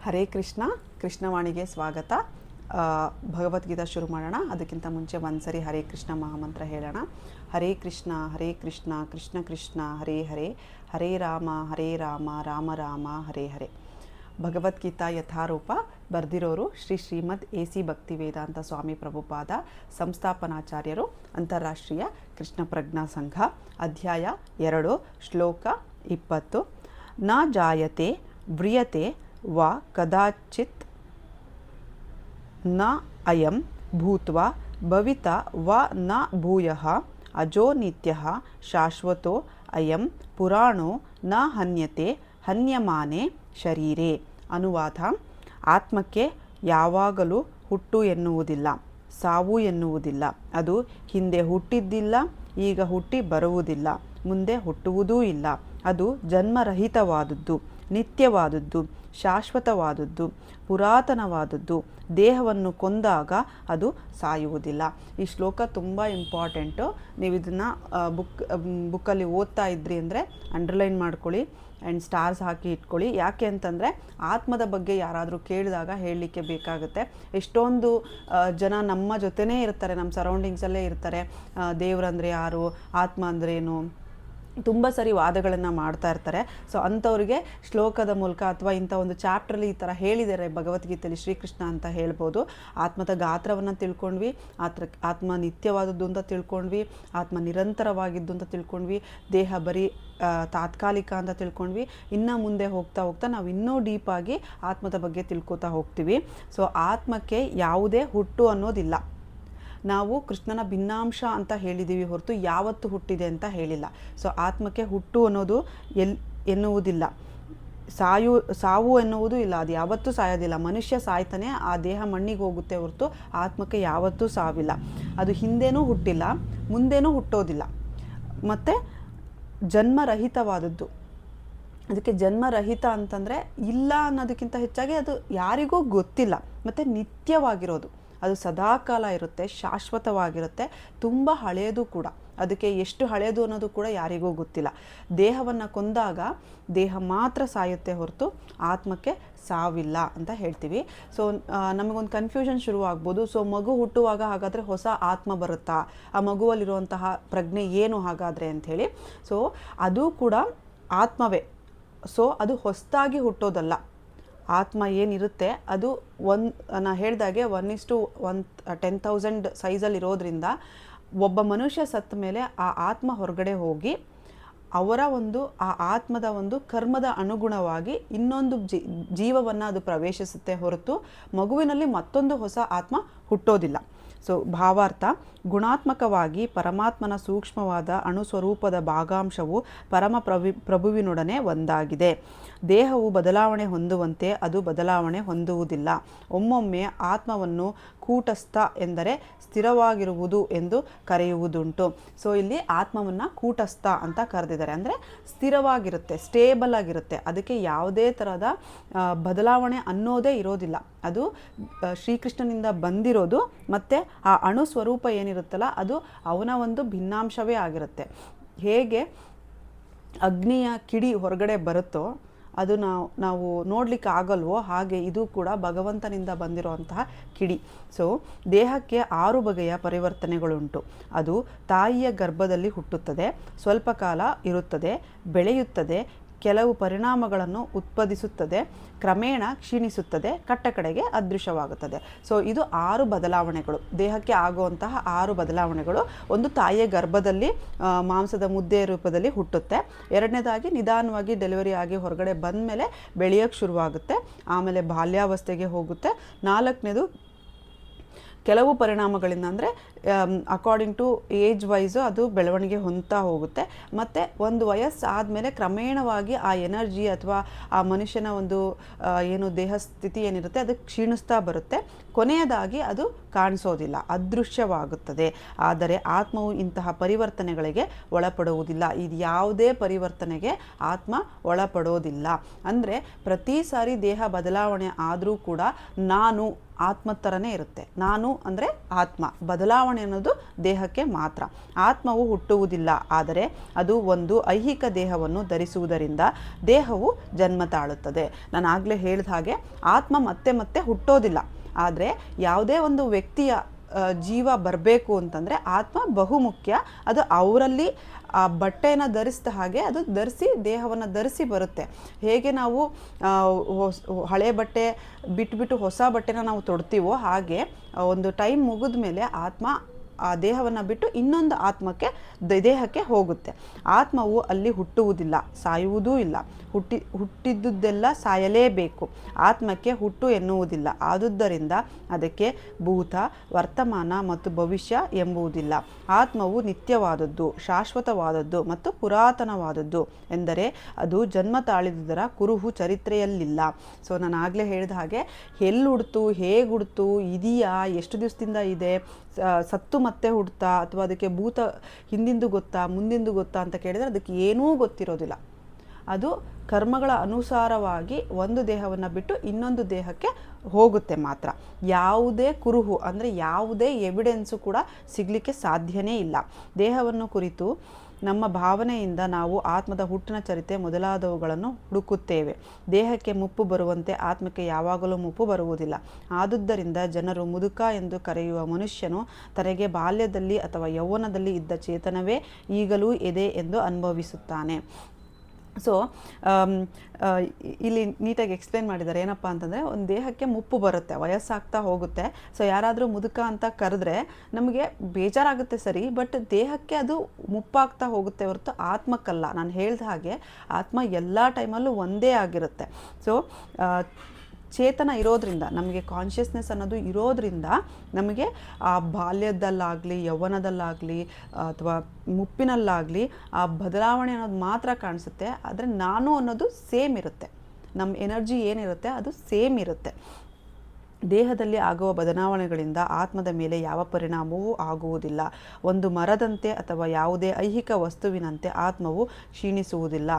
ಹರೇ ಕೃಷ್ಣ. ಕೃಷ್ಣವಾಣಿಗೆ ಸ್ವಾಗತ. ಭಗವದ್ಗೀತಾ ಶುರು ಮಾಡೋಣ. ಅದಕ್ಕಿಂತ ಮುಂಚೆ ಒಂದ್ಸರಿ ಹರೇ ಕೃಷ್ಣ ಮಹಾಮಂತ್ರ ಹೇಳೋಣ. ಹರೇ ಕೃಷ್ಣ ಕೃಷ್ಣ ಕೃಷ್ಣ ಹರೇ ಹರೇ, ಹರೇ ರಾಮ ರಾಮ ರಾಮ ಹರೇ ಹರೇ. ಭಗವದ್ಗೀತಾ ಯಥಾರೂಪ ಬರೆದಿರೋರು ಶ್ರೀಮದ್ AC ಭಕ್ತಿವೇದಾಂತ ಸ್ವಾಮಿ ಪ್ರಭುಪಾದ, ಸಂಸ್ಥಾಪನಾಚಾರ್ಯರು, ಅಂತಾರಾಷ್ಟ್ರೀಯ ಕೃಷ್ಣ ಪ್ರಜ್ಞಾ ಸಂಘ. ಅಧ್ಯಾಯ 2, ಶ್ಲೋಕ 20. ನ ಜಾಯತೆ ವ್ರಿಯತೆ ವ ಕದಾಚಿತ್ ನ ಅಯಂ ಭೂತ್ವಾ ಭವಿತಾ ವ ನ ಭೂಯಃ ಅಜೋ ನಿತ್ಯಃ ಶಾಶ್ವತೋ ಅಯಂ ಪುರಾಣೋ ನ ಹನ್ಯತೆ ಹನ್ಯಮಾನೆ ಶರೀರೆ. ಅನುವಾದ: ಆತ್ಮಕ್ಕೆ ಯಾವಾಗಲೂ ಹುಟ್ಟು ಎನ್ನುವುದಿಲ್ಲ, ಸಾವು ಎನ್ನುವುದಿಲ್ಲ. ಅದು ಹಿಂದೆ ಹುಟ್ಟಿದ್ದಿಲ್ಲ, ಈಗ ಹುಟ್ಟಿ ಬರುವುದಿಲ್ಲ, ಮುಂದೆ ಹುಟ್ಟುವುದೂ ಇಲ್ಲ. ಅದು ಜನ್ಮರಹಿತವಾದದ್ದು, ನಿತ್ಯವಾದದ್ದು, ಶಾಶ್ವತವಾದದ್ದು, ಪುರಾತನವಾದದ್ದು. ದೇಹವನ್ನು ಕೊಂದಾಗ ಅದು ಸಾಯುವುದಿಲ್ಲ. ಈ ಶ್ಲೋಕ ತುಂಬ ಇಂಪಾರ್ಟೆಂಟು. ನೀವು ಇದನ್ನು ಬುಕ್ಕಲ್ಲಿ ಓದ್ತಾ ಇದ್ರಿ ಅಂದರೆ ಅಂಡರ್ಲೈನ್ ಮಾಡ್ಕೊಳ್ಳಿ ಆ್ಯಂಡ್ ಸ್ಟಾರ್ಸ್ ಹಾಕಿ ಇಟ್ಕೊಳ್ಳಿ. ಯಾಕೆ ಅಂತಂದರೆ ಆತ್ಮದ ಬಗ್ಗೆ ಯಾರಾದರೂ ಕೇಳಿದಾಗ ಹೇಳಲಿಕ್ಕೆ ಬೇಕಾಗುತ್ತೆ. ಎಷ್ಟೊಂದು ಜನ ನಮ್ಮ ಜೊತೆನೇ ಇರ್ತಾರೆ, ನಮ್ಮ ಸರೌಂಡಿಂಗ್ಸಲ್ಲೇ ಇರ್ತಾರೆ. ದೇವರಂದರೆ ಯಾರು, ಆತ್ಮ ಅಂದ್ರೇನು, ತುಂಬ ಸರಿ ವಾದಗಳನ್ನು ಮಾಡ್ತಾ ಇರ್ತಾರೆ. ಸೊ ಅಂಥವ್ರಿಗೆ ಶ್ಲೋಕದ ಮೂಲಕ ಅಥವಾ ಇಂಥ ಒಂದು ಚಾಪ್ಟ್ರಲ್ಲಿ ಈ ಥರ ಹೇಳಿದ್ದಾರೆ ಭಗವದ್ಗೀತೆಯಲ್ಲಿ ಶ್ರೀಕೃಷ್ಣ ಅಂತ ಹೇಳ್ಬೋದು. ಆತ್ಮದ ಗಾತ್ರವನ್ನು ತಿಳ್ಕೊಂಡ್ವಿ, ಆತ್ಮ ನಿತ್ಯವಾದದ್ದು ಅಂತ ತಿಳ್ಕೊಂಡ್ವಿ, ಆತ್ಮ ನಿರಂತರವಾಗಿದ್ದು ಅಂತ ತಿಳ್ಕೊಂಡ್ವಿ, ದೇಹ ಬರೀ ತಾತ್ಕಾಲಿಕ ಅಂತ ತಿಳ್ಕೊಂಡ್ವಿ. ಇನ್ನು ಮುಂದೆ ಹೋಗ್ತಾ ಹೋಗ್ತಾ ನಾವು ಇನ್ನೂ ಡೀಪಾಗಿ ಆತ್ಮದ ಬಗ್ಗೆ ತಿಳ್ಕೊತಾ ಹೋಗ್ತೀವಿ. ಸೊ ಆತ್ಮಕ್ಕೆ ಯಾವುದೇ ಹುಟ್ಟು ಅನ್ನೋದಿಲ್ಲ. ನಾವು ಕೃಷ್ಣನ ಭಿನ್ನಾಂಶ ಅಂತ ಹೇಳಿದ್ದೀವಿ ಹೊರತು ಯಾವತ್ತು ಹುಟ್ಟಿದೆ ಅಂತ ಹೇಳಿಲ್ಲ. ಸೊ ಆತ್ಮಕ್ಕೆ ಹುಟ್ಟು ಅನ್ನೋದು ಎನ್ನುವುದಿಲ್ಲ, ಸಾವು ಎನ್ನುವುದು ಇಲ್ಲ. ಅದು ಯಾವತ್ತೂ ಸಾಯೋದಿಲ್ಲ. ಮನುಷ್ಯ ಸಾಯ್ತಾನೆ, ಆ ದೇಹ ಮಣ್ಣಿಗೆ ಹೋಗುತ್ತೆ ಹೊರತು ಆತ್ಮಕ್ಕೆ ಯಾವತ್ತೂ ಸಾವಿಲ್ಲ. ಅದು ಹಿಂದೇನೂ ಹುಟ್ಟಿಲ್ಲ, ಮುಂದೇನೂ ಹುಟ್ಟೋದಿಲ್ಲ. ಮತ್ತು ಜನ್ಮರಹಿತವಾದದ್ದು. ಅದಕ್ಕೆ ಜನ್ಮರಹಿತ ಅಂತಂದರೆ ಇಲ್ಲ ಅನ್ನೋದಕ್ಕಿಂತ ಹೆಚ್ಚಾಗಿ ಅದು ಯಾರಿಗೂ ಗೊತ್ತಿಲ್ಲ. ಮತ್ತು ನಿತ್ಯವಾಗಿರೋದು, ಅದು ಸದಾಕಾಲ ಇರುತ್ತೆ, ಶಾಶ್ವತವಾಗಿರುತ್ತೆ, ತುಂಬ ಹಳೆಯದು ಕೂಡ. ಅದಕ್ಕೆ ಎಷ್ಟು ಹಳೆಯದು ಅನ್ನೋದು ಕೂಡ ಯಾರಿಗೂ ಗೊತ್ತಿಲ್ಲ. ದೇಹವನ್ನು ಕೊಂದಾಗ ದೇಹ ಮಾತ್ರ ಸಾಯುತ್ತೆ ಹೊರತು ಆತ್ಮಕ್ಕೆ ಸಾವಿಲ್ಲ ಅಂತ ಹೇಳ್ತೀವಿ. ಸೊ ನಮಗೊಂದು ಕನ್ಫ್ಯೂಷನ್ ಶುರುವಾಗ್ಬೋದು. ಸೊ ಮಗು ಹುಟ್ಟುವಾಗ ಹಾಗಾದರೆ ಹೊಸ ಆತ್ಮ ಬರುತ್ತಾ, ಆ ಮಗುವಲ್ಲಿರುವಂತಹ ಪ್ರಜ್ಞೆ ಏನು ಹಾಗಾದರೆ ಅಂಥೇಳಿ. ಸೊ ಅದು ಕೂಡ ಆತ್ಮವೇ. ಸೊ ಅದು ಹೊಸದಾಗಿ ಹುಟ್ಟೋದಲ್ಲ. ಆತ್ಮ ಏನಿರುತ್ತೆ ಅದು ನಾ ಹೇಳಿದಾಗೆ 1:10,000 ಸೈಜಲ್ಲಿ ಇರೋದ್ರಿಂದ ಒಬ್ಬ ಮನುಷ್ಯ ಸತ್ತ ಮೇಲೆ ಆ ಆತ್ಮ ಹೊರಗಡೆ ಹೋಗಿ ಅವರ ಆ ಆತ್ಮದ ಕರ್ಮದ ಅನುಗುಣವಾಗಿ ಇನ್ನೊಂದು ಜೀವವನ್ನು ಅದು ಪ್ರವೇಶಿಸುತ್ತೆ ಹೊರತು ಮಗುವಿನಲ್ಲಿ ಮತ್ತೊಂದು ಹೊಸ ಆತ್ಮ ಹುಟ್ಟೋದಿಲ್ಲ. ಸೊ ಭಾವಾರ್ಥ: ಗುಣಾತ್ಮಕವಾಗಿ ಪರಮಾತ್ಮನ ಸೂಕ್ಷ್ಮವಾದ ಅಣುಸ್ವರೂಪದ ಭಾಗಾಂಶವು ಪ್ರಭುವಿನೊಡನೆ ಒಂದಾಗಿದೆ. ದೇಹವು ಬದಲಾವಣೆ ಹೊಂದುವಂತೆ ಅದು ಬದಲಾವಣೆ ಹೊಂದುವುದಿಲ್ಲ. ಒಮ್ಮೊಮ್ಮೆ ಆತ್ಮವನ್ನು ಕೂಟಸ್ಥ ಎಂದರೆ ಸ್ಥಿರವಾಗಿರುವುದು ಎಂದು ಕರೆಯುವುದುಂಟು. ಸೊ ಇಲ್ಲಿ ಆತ್ಮವನ್ನು ಕೂಟಸ್ಥ ಅಂತ ಕರೆದಿದ್ದಾರೆ. ಅಂದರೆ ಸ್ಥಿರವಾಗಿರುತ್ತೆ, ಸ್ಟೇಬಲ್ ಆಗಿರುತ್ತೆ. ಅದಕ್ಕೆ ಯಾವುದೇ ಥರದ ಬದಲಾವಣೆ ಅನ್ನೋದೇ ಇರೋದಿಲ್ಲ. ಅದು ಶ್ರೀಕೃಷ್ಣನಿಂದ ಬಂದಿರೋದು. ಮತ್ತು ಆ ಅಣು ಸ್ವರೂಪ ಏನಿರುತ್ತಲ್ಲ ಅದು ಅವನ ಭಿನ್ನಾಂಶವೇ ಆಗಿರುತ್ತೆ. ಹೇಗೆ ಅಗ್ನಿಯ ಕಿಡಿ ಹೊರಗಡೆ ಬರುತ್ತೋ ಅದು ನಾವು ನೋಡಲಿಕ್ಕೆ ಆಗಲ್ವೋ, ಹಾಗೆ ಇದು ಕೂಡ ಭಗವಂತನಿಂದ ಬಂದಿರುವಂತಹ ಕಿಡಿ. ಸೊ ದೇಹಕ್ಕೆ 6 ಬಗೆಯ ಪರಿವರ್ತನೆಗಳುಂಟು. ಅದು ತಾಯಿಯ ಗರ್ಭದಲ್ಲಿ ಹುಟ್ಟುತ್ತದೆ, ಸ್ವಲ್ಪ ಕಾಲ ಇರುತ್ತದೆ, ಬೆಳೆಯುತ್ತದೆ, ಕೆಲವು ಪರಿಣಾಮಗಳನ್ನು ಉತ್ಪಾದಿಸುತ್ತದೆ, ಕ್ರಮೇಣ ಕ್ಷೀಣಿಸುತ್ತದೆ, ಕಡೆಗೆ ಅದೃಶ್ಯವಾಗುತ್ತದೆ. ಸೊ ಇದು 6 ಬದಲಾವಣೆಗಳು, ದೇಹಕ್ಕೆ ಆಗುವಂತಹ 6 ಬದಲಾವಣೆಗಳು. ಒಂದು, ತಾಯಿಯ ಗರ್ಭದಲ್ಲಿ ಮಾಂಸದ ಮುದ್ದೆ ರೂಪದಲ್ಲಿ ಹುಟ್ಟುತ್ತೆ. ಎರಡನೇದಾಗಿ ನಿಧಾನವಾಗಿ ಡೆಲಿವರಿ ಆಗಿ ಹೊರಗಡೆ ಬಂದ ಮೇಲೆ ಬೆಳೆಯೋಕ್ಕೆ ಶುರುವಾಗುತ್ತೆ. ಆಮೇಲೆ ಬಾಲ್ಯಾವಸ್ಥೆಗೆ ಹೋಗುತ್ತೆ. 4ನೇದು ಕೆಲವು ಪರಿಣಾಮಗಳಿಂದ, ಅಂದರೆ ಅಕಾರ್ಡಿಂಗ್ ಟು ಏಜ್ ವೈಸು ಅದು ಬೆಳವಣಿಗೆ ಹೊಂದ್ತಾ ಹೋಗುತ್ತೆ. ಮತ್ತು ಒಂದು ವಯಸ್ಸು ಆದಮೇಲೆ ಕ್ರಮೇಣವಾಗಿ ಆ ಎನರ್ಜಿ ಅಥವಾ ಆ ಮನುಷ್ಯನ ಏನು ದೇಹ ಸ್ಥಿತಿ ಏನಿರುತ್ತೆ ಅದು ಕ್ಷೀಣಿಸ್ತಾ ಬರುತ್ತೆ. ಕೊನೆಯದಾಗಿ ಅದು ಕಾಣಿಸೋದಿಲ್ಲ, ಅದೃಶ್ಯವಾಗುತ್ತದೆ. ಆದರೆ ಆತ್ಮವು ಇಂತಹ ಪರಿವರ್ತನೆಗಳಿಗೆ ಒಳಪಡುವುದಿಲ್ಲ. ಇದು ಯಾವುದೇ ಪರಿವರ್ತನೆಗೆ ಆತ್ಮ ಒಳಪಡೋದಿಲ್ಲ. ಅಂದರೆ ಪ್ರತಿ ಸಾರಿ ದೇಹ ಬದಲಾವಣೆ ಆದರೂ ಕೂಡ ನಾನು ಆತ್ಮ ಥರನೇ ಇರುತ್ತೆ. ನಾನು ಅಂದರೆ ಆತ್ಮ, ಬದಲಾವಣೆ ಅನ್ನೋದು ದೇಹಕ್ಕೆ ಮಾತ್ರ. ಆತ್ಮವು ಹುಟ್ಟುವುದಿಲ್ಲ, ಆದರೆ ಅದು ಒಂದು ಐಹಿಕ ದೇಹವನ್ನು ಧರಿಸುವುದರಿಂದ ದೇಹವು ಜನ್ಮ ತಾಳುತ್ತದೆ. ನಾನು ಆಗಲೇ ಹೇಳಿದ ಹಾಗೆ ಆತ್ಮ ಮತ್ತೆ ಮತ್ತೆ ಹುಟ್ಟೋದಿಲ್ಲ, ಆದರೆ ಯಾವುದೇ ಒಂದು ವ್ಯಕ್ತಿಯ ಜೀವ ಬರಬೇಕು ಅಂತಂದರೆ ಆತ್ಮ ಬಹುಮುಖ್ಯ. ಅದು ಅವರಲ್ಲಿ ಆ ಬಟ್ಟೆಯನ್ನು ಧರಿಸಿದ ಹಾಗೆ ಅದು ಧರಿಸಿ ದೇಹವನ್ನು ಧರಿಸಿ ಬರುತ್ತೆ. ಹೇಗೆ ನಾವು ಹಳೆ ಬಟ್ಟೆ ಬಿಟ್ಬಿಟ್ಟು ಹೊಸ ಬಟ್ಟೆನ ನಾವು ತೊಡ್ತೀವೋ, ಹಾಗೆ ಒಂದು ಟೈಮ್ ಮುಗಿದ ಮೇಲೆ ಆತ್ಮ ಆ ದೇಹವನ್ನು ಬಿಟ್ಟು ಇನ್ನೊಂದು ಆತ್ಮಕ್ಕೆ ದೇಹಕ್ಕೆ ಹೋಗುತ್ತೆ. ಆತ್ಮವು ಅಲ್ಲಿ ಹುಟ್ಟುವುದಿಲ್ಲ, ಸಾಯುವುದೂ ಇಲ್ಲ. ಹುಟ್ಟಿದ್ದುದೆಲ್ಲ ಸಾಯಲೇಬೇಕು. ಆತ್ಮಕ್ಕೆ ಹುಟ್ಟು ಎನ್ನುವುದಿಲ್ಲ. ಆದುದರಿಂದ ಅದಕ್ಕೆ ಭೂತ, ವರ್ತಮಾನ ಮತ್ತು ಭವಿಷ್ಯ ಎಂಬುವುದಿಲ್ಲ. ಆತ್ಮವು ನಿತ್ಯವಾದದ್ದು, ಶಾಶ್ವತವಾದದ್ದು ಮತ್ತು ಪುರಾತನವಾದದ್ದು. ಎಂದರೆ ಅದು ಜನ್ಮ ತಾಳಿದುದರ ಕುರುಹು ಚರಿತ್ರೆಯಲ್ಲಿಲ್ಲ. ಸೊ ನಾನು ಆಗಲೇ ಹೇಳಿದ ಹಾಗೆ ಎಲ್ಲಿ ಹುಡ್ತು, ಹೇಗೆ ಹುಡ್ತು, ಇದೆಯಾ, ಎಷ್ಟು ದಿವಸದಿಂದ ಇದೆ, ಸತ್ತು ಮತ್ತೆ ಹುಡ್ತಾ, ಅಥವಾ ಅದಕ್ಕೆ ಭೂತ ಹಿಂದಿಂದು ಗೊತ್ತಾ ಮುಂದಿಂದು ಗೊತ್ತಾ ಅಂತ ಕೇಳಿದರೆ ಅದಕ್ಕೆ ಏನೂ ಗೊತ್ತಿರೋದಿಲ್ಲ. ಅದು ಕರ್ಮಗಳ ಅನುಸಾರವಾಗಿ ಒಂದು ದೇಹವನ್ನು ಬಿಟ್ಟು ಇನ್ನೊಂದು ದೇಹಕ್ಕೆ ಹೋಗುತ್ತೆ ಮಾತ್ರ. ಯಾವುದೇ ಕುರುಹು ಅಂದರೆ ಯಾವುದೇ ಎವಿಡೆನ್ಸು ಕೂಡ ಸಿಗಲಿಕ್ಕೆ ಸಾಧ್ಯನೇ ಇಲ್ಲ. ದೇಹವನ್ನು ಕುರಿತು ನಮ್ಮ ಭಾವನೆಯಿಂದ ನಾವು ಆತ್ಮದ ಹುಟ್ಟಿನ ಚರಿತ್ರೆ ಮೊದಲಾದವುಗಳನ್ನು ಹುಡುಕುತ್ತೇವೆ. ದೇಹಕ್ಕೆ ಮುಪ್ಪು ಬರುವಂತೆ ಆತ್ಮಕ್ಕೆ ಯಾವಾಗಲೂ ಮುಪ್ಪು ಬರುವುದಿಲ್ಲ. ಆದುದರಿಂದ ಜನರು ಮುದುಕ ಎಂದು ಕರೆಯುವ ಮನುಷ್ಯನು ತನಗೆ ಬಾಲ್ಯದಲ್ಲಿ ಅಥವಾ ಯೌವನದಲ್ಲಿ ಇದ್ದ ಚೇತನವೇ ಈಗಲೂ ಇದೆ ಎಂದು ಅನುಭವಿಸುತ್ತಾನೆ. ಸೊ ಇಲ್ಲಿ ನೀಟಾಗಿ ಎಕ್ಸ್ಪ್ಲೇನ್ ಮಾಡಿದ್ದಾರೆ. ಏನಪ್ಪ ಅಂತಂದರೆ, ಒಂದು ದೇಹಕ್ಕೆ ಮುಪ್ಪು ಬರುತ್ತೆ, ವಯಸ್ಸಾಗ್ತಾ ಹೋಗುತ್ತೆ. ಸೊ ಯಾರಾದರೂ ಮುದುಕ ಅಂತ ಕರೆದ್ರೆ ನಮಗೆ ಬೇಜಾರಾಗುತ್ತೆ ಸರಿ, ಬಟ್ ದೇಹಕ್ಕೆ ಅದು ಮುಪ್ಪಾಗ್ತಾ ಹೋಗುತ್ತೆ ಹೊರತು ಆತ್ಮಕ್ಕಲ್ಲ. ನಾನು ಹೇಳಿದ ಹಾಗೆ ಆತ್ಮ ಎಲ್ಲ ಟೈಮಲ್ಲೂ ಒಂದೇ ಆಗಿರುತ್ತೆ. ಸೊ ಚೇತನ ಇರೋದ್ರಿಂದ, ನಮಗೆ ಕಾನ್ಷಿಯಸ್ನೆಸ್ ಅನ್ನೋದು ಇರೋದ್ರಿಂದ ನಮಗೆ ಆ ಬಾಲ್ಯದಲ್ಲಾಗಲಿ ಯೌವನದಲ್ಲಾಗಲಿ ಅಥವಾ ಮುಪ್ಪಿನಲ್ಲಾಗಲಿ ಆ ಬದಲಾವಣೆ ಅನ್ನೋದು ಮಾತ್ರ ಕಾಣಿಸುತ್ತೆ. ಆದರೆ ನಾನು ಅನ್ನೋದು ಸೇಮ್ ಇರುತ್ತೆ. ನಮ್ಮ ಎನರ್ಜಿ ಏನಿರುತ್ತೆ ಅದು ಸೇಮ್ ಇರುತ್ತೆ. ದೇಹದಲ್ಲಿ ಆಗುವ ಬದಲಾವಣೆಗಳಿಂದ ಆತ್ಮದ ಮೇಲೆ ಯಾವ ಪರಿಣಾಮವೂ ಆಗುವುದಿಲ್ಲ. ಒಂದು ಮರದಂತೆ ಅಥವಾ ಯಾವುದೇ ಐಹಿಕ ವಸ್ತುವಿನಂತೆ ಆತ್ಮವು ಕ್ಷೀಣಿಸುವುದಿಲ್ಲ.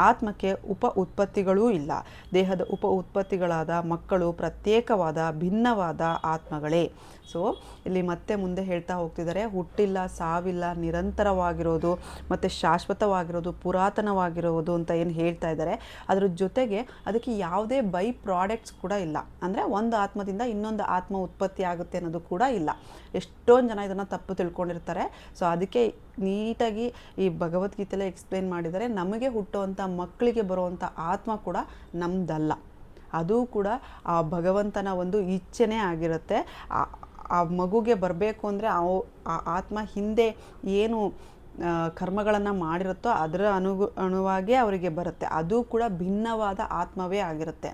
ಆತ್ಮಕ್ಕೆ ಉಪ ಉತ್ಪತ್ತಿಗಳೂ ಇಲ್ಲ. ದೇಹದ ಉಪ ಉತ್ಪತ್ತಿಗಳಾದ ಮಕ್ಕಳು ಪ್ರತ್ಯೇಕವಾದ ಭಿನ್ನವಾದ ಆತ್ಮಗಳೇ. ಸೊ ಇಲ್ಲಿ ಮತ್ತೆ ಮುಂದೆ ಹೇಳ್ತಾ ಹೋಗ್ತಿದ್ದಾರೆ, ಹುಟ್ಟಿಲ್ಲ, ಸಾವಿಲ್ಲ, ನಿರಂತರವಾಗಿರೋದು ಮತ್ತು ಶಾಶ್ವತವಾಗಿರೋದು, ಪುರಾತನವಾಗಿರೋದು ಅಂತ ಏನು ಹೇಳ್ತಾ ಇದ್ದಾರೆ. ಅದರ ಜೊತೆಗೆ ಅದಕ್ಕೆ ಯಾವುದೇ ಬೈ ಪ್ರಾಡಕ್ಟ್ಸ್ ಕೂಡ ಇಲ್ಲ. ಅಂದರೆ ಒಂದು ಆತ್ಮದಿಂದ ಇನ್ನೊಂದು ಆತ್ಮ ಉತ್ಪತ್ತಿ ಆಗುತ್ತೆ ಅನ್ನೋದು ಕೂಡ ಇಲ್ಲ. ಎಷ್ಟೊಂದು ಜನ ಇದನ್ನು ತಪ್ಪು ತಿಳ್ಕೊಂಡಿರ್ತಾರೆ. ಸೊ ಅದಕ್ಕೆ ನೀಟಾಗಿ ಈ ಭಗವದ್ಗೀತೆಯಲ್ಲೇ ಎಕ್ಸ್ಪ್ಲೇನ್ ಮಾಡಿದ್ದಾರೆ. ನಮಗೆ ಹುಟ್ಟುವಂಥ ಮಕ್ಕಳಿಗೆ ಬರುವಂಥ ಆತ್ಮ ಕೂಡ ನಮ್ಮದಲ್ಲ, ಅದು ಕೂಡ ಆ ಭಗವಂತನ ಒಂದು ಇಚ್ಛೆನೇ ಆಗಿರುತ್ತೆ. ಆ ಮಗುಗೆ ಬರಬೇಕು ಅಂದರೆ ಆ ಆತ್ಮ ಹಿಂದೆ ಏನು ಕರ್ಮಗಳನ್ನು ಮಾಡಿರುತ್ತೋ ಅದರ ಅನುವಾಗೇ ಅವರಿಗೆ ಬರುತ್ತೆ. ಅದು ಕೂಡ ಭಿನ್ನವಾದ ಆತ್ಮವೇ ಆಗಿರುತ್ತೆ.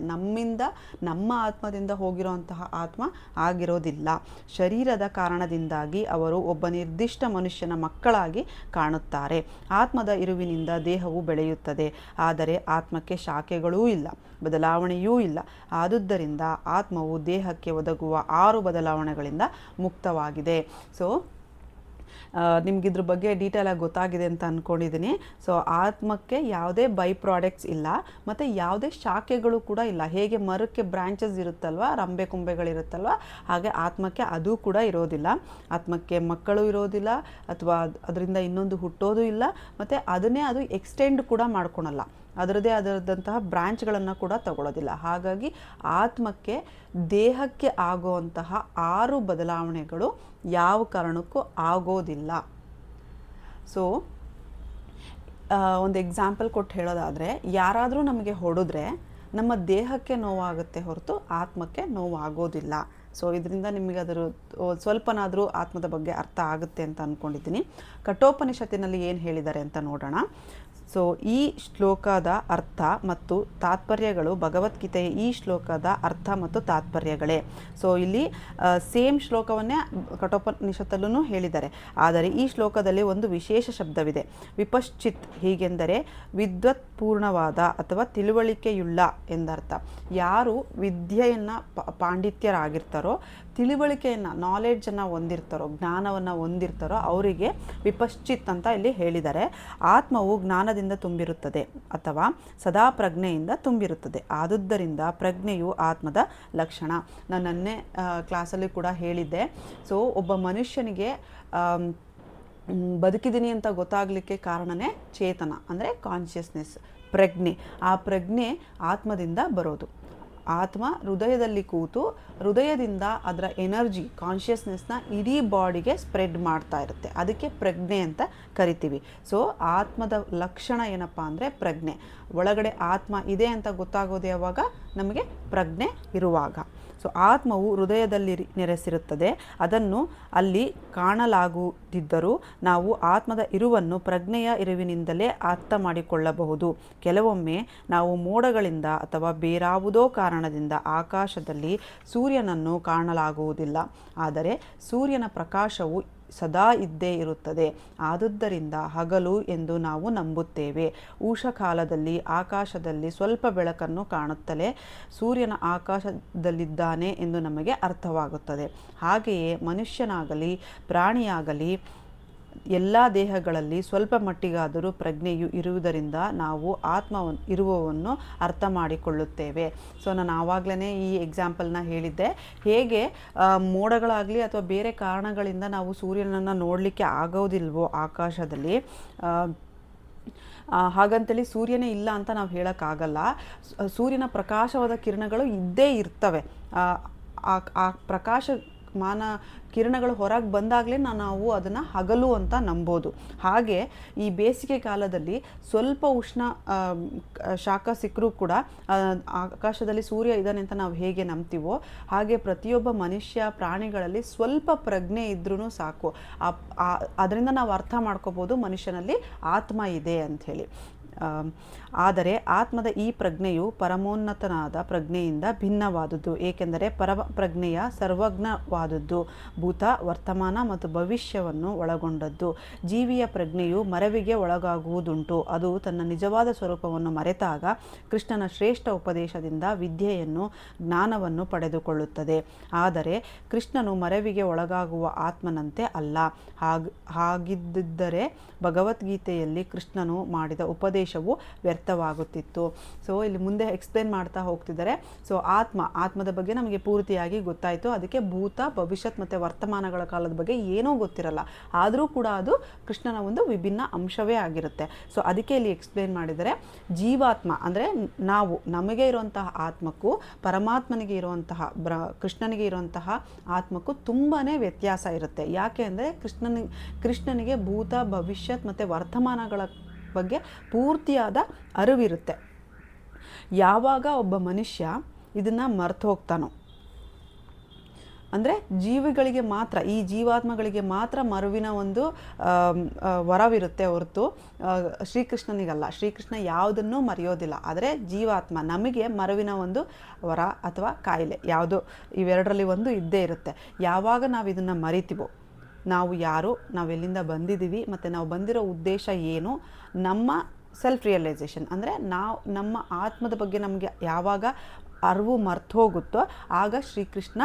ನಮ್ಮ ಆತ್ಮದಿಂದ ಹೋಗಿರೋಂತಹ ಆತ್ಮ ಆಗಿರೋದಿಲ್ಲ. ಶರೀರದ ಕಾರಣದಿಂದಾಗಿ ಅವರು ಒಬ್ಬ ನಿರ್ದಿಷ್ಟ ಮನುಷ್ಯನ ಮಕ್ಕಳಾಗಿ ಕಾಣುತ್ತಾರೆ. ಆತ್ಮದ ಇರುವಿನಿಂದ ದೇಹವು ಬೆಳೆಯುತ್ತದೆ, ಆದರೆ ಆತ್ಮಕ್ಕೆ ಶಾಖೆಗಳೂ ಇಲ್ಲ, ಬದಲಾವಣೆಯೂ ಇಲ್ಲ. ಆದುದರಿಂದ ಆತ್ಮವು ದೇಹಕ್ಕೆ ಒದಗುವ 6 ಬದಲಾವಣೆಗಳಿಂದ ಮುಕ್ತವಾಗಿದೆ. ಸೊ ನಿಮಗಿದ್ರ ಬಗ್ಗೆ ಡೀಟೇಲಾಗಿ ಗೊತ್ತಾಗಿದೆ ಅಂತ ಅಂದ್ಕೊಂಡಿದ್ದೀನಿ. ಸೊ ಆತ್ಮಕ್ಕೆ ಯಾವುದೇ ಬೈ ಪ್ರಾಡಕ್ಟ್ಸ್ ಇಲ್ಲ ಮತ್ತು ಯಾವುದೇ ಶಾಖೆಗಳು ಕೂಡ ಇಲ್ಲ. ಹೇಗೆ ಮರಕ್ಕೆ ಬ್ರಾಂಚಸ್ ಇರುತ್ತಲ್ವ, ರಂಬೆ ಕೊಂಬೆಗಳಿರುತ್ತಲ್ವ, ಹಾಗೆ ಆತ್ಮಕ್ಕೆ ಅದು ಕೂಡ ಇರೋದಿಲ್ಲ. ಆತ್ಮಕ್ಕೆ ಮಕ್ಕಳು ಇರೋದಿಲ್ಲ, ಅಥವಾ ಅದರಿಂದ ಇನ್ನೊಂದು ಹುಟ್ಟೋದು ಇಲ್ಲ, ಮತ್ತು ಅದನ್ನೇ ಅದು ಎಕ್ಸ್ಟೆಂಡ್ ಕೂಡ ಮಾಡ್ಕೊಳಲ್ಲ. ಅದರದೇ ಆದಂತಹ ಬ್ರಾಂಚ್ಗಳನ್ನು ಕೂಡ ತಗೊಳ್ಳೋದಿಲ್ಲ. ಹಾಗಾಗಿ ಆತ್ಮಕ್ಕೆ ದೇಹಕ್ಕೆ ಆಗುವಂತಹ 6 ಬದಲಾವಣೆಗಳು ಯಾವ ಕಾರಣಕ್ಕೂ ಆಗೋದಿಲ್ಲ. ಸೊ ಒಂದು ಎಕ್ಸಾಂಪಲ್ ಕೊಟ್ಟು ಹೇಳೋದಾದರೆ, ಯಾರಾದರೂ ನಮಗೆ ಹೊಡೆದ್ರೆ ನಮ್ಮ ದೇಹಕ್ಕೆ ನೋವಾಗುತ್ತೆ ಹೊರತು ಆತ್ಮಕ್ಕೆ ನೋವಾಗೋದಿಲ್ಲ. ಸೊ ಇದರಿಂದ ನಿಮಗೆ ಅದರ ಸ್ವಲ್ಪನಾದರೂ ಆತ್ಮದ ಬಗ್ಗೆ ಅರ್ಥ ಆಗುತ್ತೆ ಅಂತ ಅಂದ್ಕೊಂಡಿದ್ದೀನಿ. ಕಠೋಪನಿಷತ್ತಿನಲ್ಲಿ ಏನು ಹೇಳಿದ್ದಾರೆ ಅಂತ ನೋಡೋಣ. ಸೊ ಈ ಶ್ಲೋಕದ ಅರ್ಥ ಮತ್ತು ತಾತ್ಪರ್ಯಗಳು ಭಗವದ್ಗೀತೆಯ ಈ ಶ್ಲೋಕದ ಅರ್ಥ ಮತ್ತು ತಾತ್ಪರ್ಯಗಳೇ. ಸೊ ಇಲ್ಲಿ ಸೇಮ್ ಶ್ಲೋಕವನ್ನೇ ಕಠೋಪನಿಷತ್ತಲ್ಲೂ ಹೇಳಿದ್ದಾರೆ. ಆದರೆ ಈ ಶ್ಲೋಕದಲ್ಲಿ ಒಂದು ವಿಶೇಷ ಶಬ್ದವಿದೆ, ವಿಪಶ್ಚಿತ್. ಹೀಗೆಂದರೆ ವಿದ್ವತ್ಪೂರ್ಣವಾದ ಅಥವಾ ತಿಳುವಳಿಕೆಯುಳ್ಳ ಎಂದರ್ಥ. ಯಾರು ವಿದ್ಯೆಯನ್ನು ಪಾಂಡಿತ್ಯರಾಗಿರ್ತಾರೋ, ತಿಳುವಳಿಕೆಯನ್ನು, ನಾಲೆಡ್ಜನ್ನು ಹೊಂದಿರ್ತಾರೋ, ಜ್ಞಾನವನ್ನು ಹೊಂದಿರ್ತಾರೋ ಅವರಿಗೆ ವಿಪಶ್ಚಿತ್ ಅಂತ ಇಲ್ಲಿ ಹೇಳಿದ್ದಾರೆ. ಆತ್ಮವು ಜ್ಞಾನದ ಜ್ಞಾನದಿಂದ ತುಂಬಿರುತ್ತದೆ ಅಥವಾ ಸದಾ ಪ್ರಜ್ಞೆಯಿಂದ ತುಂಬಿರುತ್ತದೆ. ಆದುದರಿಂದ ಪ್ರಜ್ಞೆಯು ಆತ್ಮದ ಲಕ್ಷಣ. ನಾನು ನನ್ನೇ ಕ್ಲಾಸಲ್ಲಿ ಕೂಡ ಹೇಳಿದ್ದೆ. ಸೊ ಒಬ್ಬ ಮನುಷ್ಯನಿಗೆ ಬದುಕಿದ್ದೀನಿ ಅಂತ ಗೊತ್ತಾಗಲಿಕ್ಕೆ ಕಾರಣನೇ ಚೇತನ, ಅಂದರೆ ಕಾನ್ಷಿಯಸ್ನೆಸ್, ಪ್ರಜ್ಞೆ. ಆ ಪ್ರಜ್ಞೆ ಆತ್ಮದಿಂದ ಬರೋದು. ಆತ್ಮ ಹೃದಯದಲ್ಲಿ ಕೂತು ಹೃದಯದಿಂದ ಅದರ ಎನರ್ಜಿ, ಕಾನ್ಷಿಯಸ್ನೆಸ್ನ ಇಡೀ ಬಾಡಿಗೆ ಸ್ಪ್ರೆಡ್ ಮಾಡ್ತಾ ಇರುತ್ತೆ. ಅದಕ್ಕೆ ಪ್ರಜ್ಞೆ ಅಂತ ಕರಿತೀವಿ. ಸೊ ಆತ್ಮದ ಲಕ್ಷಣ ಏನಪ್ಪ ಅಂದರೆ ಪ್ರಜ್ಞೆ. ಒಳಗಡೆ ಆತ್ಮ ಇದೆ ಅಂತ ಗೊತ್ತಾಗೋದು ಯಾವಾಗ? ನಮಗೆ ಪ್ರಜ್ಞೆ ಇರುವಾಗ. ಸೊ ಆತ್ಮವು ಹೃದಯದಲ್ಲಿ ನೆಲೆಸಿರುತ್ತದೆ. ಅದನ್ನು ಅಲ್ಲಿ ಕಾಣಲಾಗುತ್ತಿದ್ದರೂ ನಾವು ಆತ್ಮದ ಇರುವನ್ನು ಪ್ರಜ್ಞೆಯ ಇರುವಿನಿಂದಲೇ ಅರ್ಥ ಮಾಡಿಕೊಳ್ಳಬಹುದು. ಕೆಲವೊಮ್ಮೆ ನಾವು ಮೋಡಗಳಿಂದ ಅಥವಾ ಬೇರಾವುದೋ ಕಾರಣದಿಂದ ಆಕಾಶದಲ್ಲಿ ಸೂರ್ಯನನ್ನು ಕಾಣಲಾಗುವುದಿಲ್ಲ. ಆದರೆ ಸೂರ್ಯನ ಪ್ರಕಾಶವು ಸದಾ ಇದ್ದೇ ಇರುತ್ತದೆ. ಆದುದರಿಂದ ಹಗಲು ಎಂದು ನಾವು ನಂಬುತ್ತೇವೆ. ಉಷಕಾಲದಲ್ಲಿ ಆಕಾಶದಲ್ಲಿ ಸ್ವಲ್ಪ ಬೆಳಕನ್ನು ಕಾಣುತ್ತಲೇ ಸೂರ್ಯನ ಆಕಾಶದಲ್ಲಿದ್ದಾನೆ ಎಂದು ನಮಗೆ ಅರ್ಥವಾಗುತ್ತದೆ. ಹಾಗೆಯೇ ಮನುಷ್ಯನಾಗಲಿ ಪ್ರಾಣಿಯಾಗಲಿ ಎಲ್ಲ ದೇಹಗಳಲ್ಲಿ ಸ್ವಲ್ಪ ಮಟ್ಟಿಗಾದರೂ ಪ್ರಜ್ಞೆಯು ಇರುವುದರಿಂದ ನಾವು ಆತ್ಮ ಇರುವವನ್ನು ಅರ್ಥ ಮಾಡಿಕೊಳ್ಳುತ್ತೇವೆ. ಸೊ ನಾನು ಆವಾಗಲೇ ಈ ಎಕ್ಸಾಂಪಲ್ನ ಹೇಳಿದ್ದೆ. ಹೇಗೆ ಮೋಡಗಳಾಗಲಿ ಅಥವಾ ಬೇರೆ ಕಾರಣಗಳಿಂದ ನಾವು ಸೂರ್ಯನನ್ನು ನೋಡಲಿಕ್ಕೆ ಆಗೋದಿಲ್ವೋ ಆಕಾಶದಲ್ಲಿ, ಹಾಗಂತೇಳಿ ಸೂರ್ಯನೇ ಇಲ್ಲ ಅಂತ ನಾವು ಹೇಳೋಕ್ಕಾಗಲ್ಲ. ಸೂರ್ಯನ ಪ್ರಕಾಶವಾದ ಕಿರಣಗಳು ಇದ್ದೇ ಇರ್ತವೆ. ಆ ಪ್ರಕಾಶಮಾನ ಕಿರಣಗಳು ಹೊರಗೆ ಬಂದಾಗಲೇ ನಾವು ಅದನ್ನು ಹಗಲು ಅಂತ ನಂಬೋದು. ಹಾಗೆ ಈ ಬೇಸಿಗೆ ಕಾಲದಲ್ಲಿ ಸ್ವಲ್ಪ ಉಷ್ಣ ಶಾಖ ಸಿಕ್ಕರೂ ಕೂಡ ಆಕಾಶದಲ್ಲಿ ಸೂರ್ಯ ಇದ್ದಾನೆ ಅಂತ ನಾವು ಹೇಗೆ ನಂಬ್ತೀವೋ ಹಾಗೆ ಪ್ರತಿಯೊಬ್ಬ ಮನುಷ್ಯ ಪ್ರಾಣಿಗಳಲ್ಲಿ ಸ್ವಲ್ಪ ಪ್ರಜ್ಞೆ ಇದ್ರೂ ಸಾಕು. ಅದರಿಂದ ನಾವು ಅರ್ಥ ಮಾಡ್ಕೋಬೋದು ಮನುಷ್ಯನಲ್ಲಿ ಆತ್ಮ ಇದೆ ಅಂಥೇಳಿ. ಆದರೆ ಆತ್ಮದ ಈ ಪ್ರಜ್ಞೆಯು ಪರಮೋನ್ನತನಾದ ಪ್ರಜ್ಞೆಯಿಂದ ಭಿನ್ನವಾದುದು. ಏಕೆಂದರೆ ಪ್ರಜ್ಞೆಯ ಸರ್ವಜ್ಞವಾದದ್ದು, ಭೂತ, ವರ್ತಮಾನ ಮತ್ತು ಭವಿಷ್ಯವನ್ನು ಒಳಗೊಂಡದ್ದು. ಜೀವಿಯ ಪ್ರಜ್ಞೆಯು ಮರವಿಗೆ ಒಳಗಾಗುವುದುಂಟು. ಅದು ತನ್ನ ನಿಜವಾದ ಸ್ವರೂಪವನ್ನು ಮರೆತಾಗ ಕೃಷ್ಣನ ಶ್ರೇಷ್ಠ ಉಪದೇಶದಿಂದ ವಿದ್ಯೆಯನ್ನು, ಜ್ಞಾನವನ್ನು ಪಡೆದುಕೊಳ್ಳುತ್ತದೆ. ಆದರೆ ಕೃಷ್ಣನು ಮರವಿಗೆ ಒಳಗಾಗುವ ಆತ್ಮನಂತೆ ಅಲ್ಲ. ಹಾಗಿದ್ದರೆ ಭಗವದ್ಗೀತೆಯಲ್ಲಿ ಕೃಷ್ಣನು ಮಾಡಿದ ಉಪದೇಶವು ವ್ಯರ್ಥವಾಗುತ್ತಿತ್ತು. ಸೊ ಇಲ್ಲಿ ಮುಂದೆ ಎಕ್ಸ್ಪ್ಲೇನ್ ಮಾಡ್ತಾ ಹೋಗ್ತಿದ್ದಾರೆ. ಸೊ ಆತ್ಮದ ಬಗ್ಗೆ ನಮಗೆ ಪೂರ್ತಿಯಾಗಿ ಗೊತ್ತಾಯಿತು. ಅದಕ್ಕೆ ಭೂತ, ಭವಿಷ್ಯತ್ ಮತ್ತು ವರ್ತಮಾನಗಳ ಕಾಲದ ಬಗ್ಗೆ ಏನೂ ಗೊತ್ತಿರಲ್ಲ. ಆದರೂ ಕೂಡ ಅದು ಕೃಷ್ಣನ ಒಂದು ವಿಭಿನ್ನ ಅಂಶವೇ ಆಗಿರುತ್ತೆ. ಸೊ ಅದಕ್ಕೆ ಇಲ್ಲಿ ಎಕ್ಸ್ಪ್ಲೇನ್ ಮಾಡಿದರೆ ಜೀವಾತ್ಮ ಅಂದರೆ ನಮಗೆ ಇರುವಂತಹ ಆತ್ಮಕ್ಕೂ ಪರಮಾತ್ಮನಿಗೆ ಇರುವಂತಹ ಕೃಷ್ಣನಿಗೆ ಇರುವಂತಹ ಆತ್ಮಕ್ಕೂ ತುಂಬಾ ವ್ಯತ್ಯಾಸ ಇರುತ್ತೆ. ಯಾಕೆ ಅಂದರೆ ಕೃಷ್ಣನಿಗೆ ಭೂತ, ಭವಿಷ್ಯತ್ ಮತ್ತು ವರ್ತಮಾನಗಳ ಬಗ್ಗೆ ಪೂರ್ತಿಯಾದ ಅರಿವಿರುತ್ತೆ. ಯಾವಾಗ ಒಬ್ಬ ಮನುಷ್ಯ ಇದನ್ನು ಮರೆತು ಹೋಗ್ತಾನೋ, ಅಂದರೆ ಜೀವಿಗಳಿಗೆ ಮಾತ್ರ, ಈ ಜೀವಾತ್ಮಗಳಿಗೆ ಮಾತ್ರ ಮರುವಿನ ಒಂದು ವರವಿರುತ್ತೆ ಹೊರತು ಶ್ರೀಕೃಷ್ಣನಿಗಲ್ಲ. ಶ್ರೀಕೃಷ್ಣ ಯಾವುದನ್ನೂ ಮರೆಯೋದಿಲ್ಲ. ಆದರೆ ಜೀವಾತ್ಮ ನಮಗೆ ಮರುವಿನ ಒಂದು ವರ ಅಥವಾ ಕಾಯಿಲೆ ಯಾವುದೋ ಇವೆರಡರಲ್ಲಿ ಒಂದು ಇದ್ದೇ ಇರುತ್ತೆ. ಯಾವಾಗ ನಾವು ಇದನ್ನು ಮರಿತೀವೋ, ನಾವು ಯಾರು, ನಾವೆಲ್ಲಿಂದ ಬಂದಿದ್ದೀವಿ ಮತ್ತು ನಾವು ಬಂದಿರೋ ಉದ್ದೇಶ ಏನು, ನಮ್ಮ ಸೆಲ್ಫ್ ರಿಯಲೈಸೇಷನ್ ಅಂದರೆ ನಮ್ಮ ಆತ್ಮದ ಬಗ್ಗೆ ನಮಗೆ ಯಾವಾಗ ಅರಿವು ಮರ್ತು ಹೋಗುತ್ತೋ ಆಗ ಶ್ರೀಕೃಷ್ಣ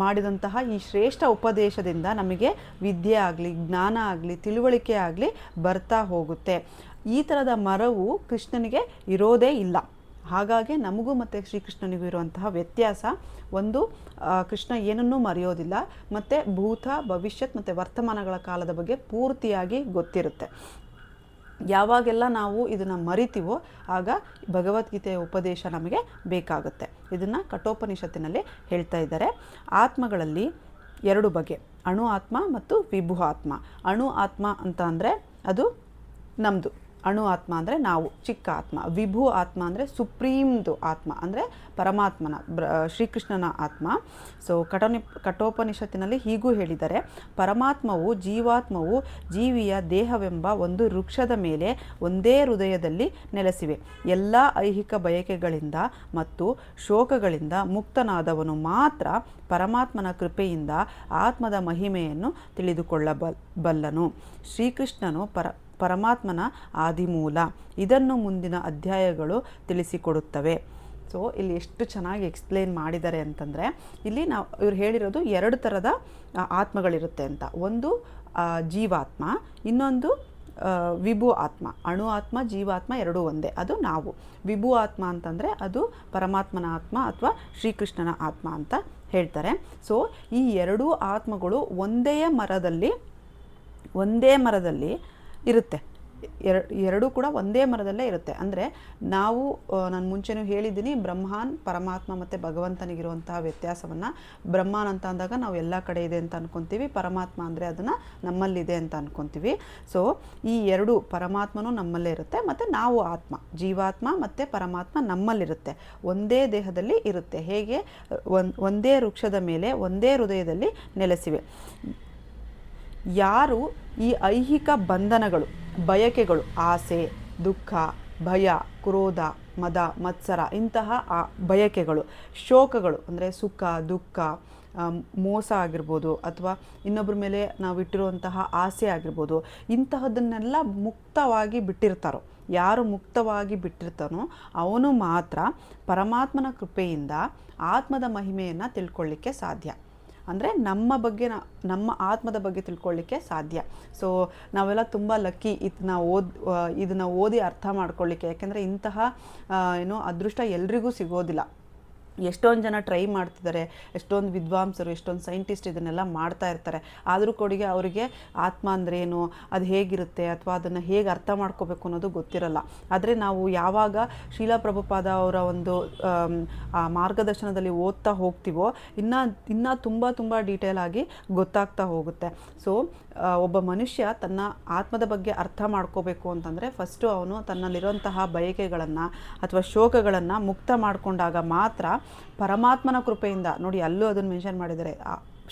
ಮಾಡಿದಂತಹ ಈ ಶ್ರೇಷ್ಠ ಉಪದೇಶದಿಂದ ನಮಗೆ ವಿದ್ಯೆ ಆಗಲಿ, ಜ್ಞಾನ ಆಗಲಿ, ತಿಳುವಳಿಕೆ ಆಗಲಿ ಬರ್ತಾ ಹೋಗುತ್ತೆ. ಈ ಥರದ ಮರವು ಕೃಷ್ಣನಿಗೆ ಇರೋದೇ ಇಲ್ಲ. ಹಾಗಾಗಿ ನಮಗೂ ಮತ್ತು ಶ್ರೀಕೃಷ್ಣನಿಗೂ ಇರುವಂತಹ ವ್ಯತ್ಯಾಸ ಒಂದು, ಕೃಷ್ಣ ಏನನ್ನೂ ಮರೆಯೋದಿಲ್ಲ ಮತ್ತು ಭೂತ, ಭವಿಷ್ಯತ್ ಮತ್ತು ವರ್ತಮಾನಗಳ ಕಾಲದ ಬಗ್ಗೆ ಪೂರ್ತಿಯಾಗಿ ಗೊತ್ತಿರುತ್ತೆ. ಯಾವಾಗೆಲ್ಲ ನಾವು ಇದನ್ನು ಮರಿತೀವೋ ಆಗ ಭಗವದ್ಗೀತೆಯ ಉಪದೇಶ ನಮಗೆ ಬೇಕಾಗುತ್ತೆ. ಇದನ್ನು ಕಠೋಪನಿಷತ್ತಿನಲ್ಲಿ ಹೇಳ್ತಾ ಇದ್ದಾರೆ. ಆತ್ಮಗಳಲ್ಲಿ ಎರಡು ಬಗೆ, ಅಣು ಆತ್ಮ ಮತ್ತು ವಿಭು ಆತ್ಮ. ಅಣು ಆತ್ಮ ಅಂತ ಅಂದರೆ ಅದು ನಮ್ಮದು, ಅಣು ಆತ್ಮ ಅಂದರೆ ನಾವು, ಚಿಕ್ಕ ಆತ್ಮ. ವಿಭು ಆತ್ಮ ಅಂದರೆ ಸುಪ್ರೀಮ್ದು ಆತ್ಮ, ಅಂದರೆ ಪರಮಾತ್ಮನ, ಶ್ರೀಕೃಷ್ಣನ ಆತ್ಮ. ಸೊ ಕಠೋಪನಿಷತ್ತಿನಲ್ಲಿ ಹೀಗೂ ಹೇಳಿದ್ದಾರೆ, ಪರಮಾತ್ಮವು ಜೀವಾತ್ಮವು ಜೀವಿಯ ದೇಹವೆಂಬ ಒಂದು ವೃಕ್ಷದ ಮೇಲೆ ಒಂದೇ ಹೃದಯದಲ್ಲಿ ನೆಲೆಸಿವೆ. ಎಲ್ಲ ಐಹಿಕ ಬಯಕೆಗಳಿಂದ ಮತ್ತು ಶೋಕಗಳಿಂದ ಮುಕ್ತನಾದವನು ಮಾತ್ರ ಪರಮಾತ್ಮನ ಕೃಪೆಯಿಂದ ಆತ್ಮದ ಮಹಿಮೆಯನ್ನು ತಿಳಿದುಕೊಳ್ಳಬಲ್ಲನು. ಶ್ರೀಕೃಷ್ಣನು ಪರಮಾತ್ಮನ ಆದಿಮೂಲ. ಇದನ್ನು ಮುಂದಿನ ಅಧ್ಯಾಯಗಳು ತಿಳಿಸಿಕೊಡುತ್ತವೆ. ಸೊ ಇಲ್ಲಿ ಎಷ್ಟು ಚೆನ್ನಾಗಿ ಎಕ್ಸ್ಪ್ಲೇನ್ ಮಾಡಿದ್ದಾರೆ ಅಂತಂದರೆ, ಇಲ್ಲಿ ಇವ್ರು ಹೇಳಿರೋದು ಎರಡು ಥರದ ಆತ್ಮಗಳಿರುತ್ತೆ ಅಂತ. ಒಂದು ಜೀವಾತ್ಮ, ಇನ್ನೊಂದು ವಿಭು ಆತ್ಮ. ಅಣು ಆತ್ಮ, ಜೀವಾತ್ಮ ಎರಡೂ ಒಂದೇ, ಅದು ನಾವು. ವಿಭು ಆತ್ಮ ಅಂತಂದರೆ ಅದು ಪರಮಾತ್ಮನ ಆತ್ಮ ಅಥವಾ ಶ್ರೀಕೃಷ್ಣನ ಆತ್ಮ ಅಂತ ಹೇಳ್ತಾರೆ. ಸೊ ಈ ಎರಡೂ ಆತ್ಮಗಳು ಒಂದೇ ಮರದಲ್ಲಿ ಇರುತ್ತೆ. ಎರಡೂ ಕೂಡ ಒಂದೇ ಮರದಲ್ಲೇ ಇರುತ್ತೆ. ಅಂದರೆ ನಾವು ನಾನು ಮುಂಚೆನೂ ಹೇಳಿದ್ದೀನಿ, ಬ್ರಹ್ಮಾನ್ ಪರಮಾತ್ಮ ಮತ್ತು ಭಗವಂತನಿಗಿರುವಂತಹ ವ್ಯತ್ಯಾಸವನ್ನು, ಬ್ರಹ್ಮಾನ್ ಅಂತ ಅಂದಾಗ ನಾವು ಎಲ್ಲ ಕಡೆ ಇದೆ ಅಂತ ಅಂದ್ಕೊತೀವಿ, ಪರಮಾತ್ಮ ಅಂದರೆ ಅದನ್ನು ನಮ್ಮಲ್ಲಿದೆ ಅಂತ ಅಂದ್ಕೊತೀವಿ. ಸೊ ಈ ಎರಡು, ಪರಮಾತ್ಮನೂ ನಮ್ಮಲ್ಲೇ ಇರುತ್ತೆ ಮತ್ತು ನಾವು ಆತ್ಮ, ಜೀವಾತ್ಮ ಮತ್ತು ಪರಮಾತ್ಮ ನಮ್ಮಲ್ಲಿರುತ್ತೆ, ಒಂದೇ ದೇಹದಲ್ಲಿ ಇರುತ್ತೆ. ಹೇಗೆ ಒಂದೇ ವೃಕ್ಷದ ಮೇಲೆ ಒಂದೇ ಹೃದಯದಲ್ಲಿ ನೆಲೆಸಿವೆ. ಯಾರು ಈ ಐಹಿಕ ಬಂಧನಗಳು, ಬಯಕೆಗಳು, ಆಸೆ, ದುಃಖ, ಭಯ, ಕ್ರೋಧ, ಮದ, ಮತ್ಸರ, ಇಂತಹ ಬಯಕೆಗಳು, ಶೋಕಗಳು ಅಂದರೆ ಸುಖ, ದುಃಖ, ಮೋಸ ಆಗಿರ್ಬೋದು, ಅಥವಾ ಇನ್ನೊಬ್ಬರ ಮೇಲೆ ನಾವು ಇಟ್ಟಿರುವಂತಹ ಆಸೆ ಆಗಿರ್ಬೋದು, ಇಂತಹದನ್ನೆಲ್ಲ ಮುಕ್ತವಾಗಿ ಬಿಟ್ಟಿರ್ತಾರೋ, ಯಾರು ಮುಕ್ತವಾಗಿ ಬಿಟ್ಟಿರ್ತಾನೋ ಅವನು ಮಾತ್ರ ಪರಮಾತ್ಮನ ಕೃಪೆಯಿಂದ ಆತ್ಮದ ಮಹಿಮೆಯನ್ನು ತಿಳ್ಕೊಳ್ಳಿಕ್ಕೆ ಸಾಧ್ಯ. ಅಂದರೆ ನಮ್ಮ ಆತ್ಮದ ಬಗ್ಗೆ ತಿಳ್ಕೊಳ್ಳಿಕ್ಕೆ ಸಾಧ್ಯ. ಸೊ ನಾವೆಲ್ಲ ತುಂಬ ಲಕ್ಕಿ ಇದನ್ನು ಓದಿ ಅರ್ಥ ಮಾಡ್ಕೊಳ್ಳಿಕ್ಕೆ. ಯಾಕೆಂದರೆ ಇಂತಹ ಅದೃಷ್ಟ ಎಲ್ರಿಗೂ ಸಿಗೋದಿಲ್ಲ. ಎಷ್ಟೊಂದು ಜನ ಟ್ರೈ ಮಾಡ್ತಿದ್ದಾರೆ, ಎಷ್ಟೊಂದು ವಿದ್ವಾಂಸರು, ಎಷ್ಟೊಂದು ಸೈಂಟಿಸ್ಟ್ ಇದನ್ನೆಲ್ಲ ಮಾಡ್ತಾ ಇರ್ತಾರೆ. ಆದರೂ ಕೊಡಿಗೆ ಅವರಿಗೆ ಆತ್ಮ ಅಂದ್ರೇನು, ಅದು ಹೇಗಿರುತ್ತೆ, ಅಥವಾ ಅದನ್ನು ಹೇಗೆ ಅರ್ಥ ಮಾಡ್ಕೋಬೇಕು ಅನ್ನೋದು ಗೊತ್ತಿರಲ್ಲ. ಆದರೆ ನಾವು ಯಾವಾಗ ಶ್ರೀಲ ಪ್ರಭುಪಾದ ಅವರ ಒಂದು ಮಾರ್ಗದರ್ಶನದಲ್ಲಿ ಓದ್ತಾ ಹೋಗ್ತೀವೋ ಇನ್ನೂ ತುಂಬ ಡೀಟೇಲ್ ಆಗಿ ಗೊತ್ತಾಗ್ತಾ ಹೋಗುತ್ತೆ. ಸೊ ಒಬ್ಬ ಮನುಷ್ಯ ತನ್ನ ಆತ್ಮದ ಬಗ್ಗೆ ಅರ್ಥ ಮಾಡ್ಕೋಬೇಕು ಅಂತಂದರೆ ಫಸ್ಟು ಅವನು ತನ್ನಲ್ಲಿರುವಂತಹ ಬಯಕೆಗಳನ್ನು ಅಥವಾ ಶೋಕಗಳನ್ನು ಮುಕ್ತ ಮಾಡಿಕೊಂಡಾಗ ಮಾತ್ರ ಪರಮಾತ್ಮನ ಕೃಪೆಯಿಂದ, ನೋಡಿ ಅಲ್ಲೂ ಅದನ್ನು ಮೆನ್ಷನ್ ಮಾಡಿದ್ದಾರೆ,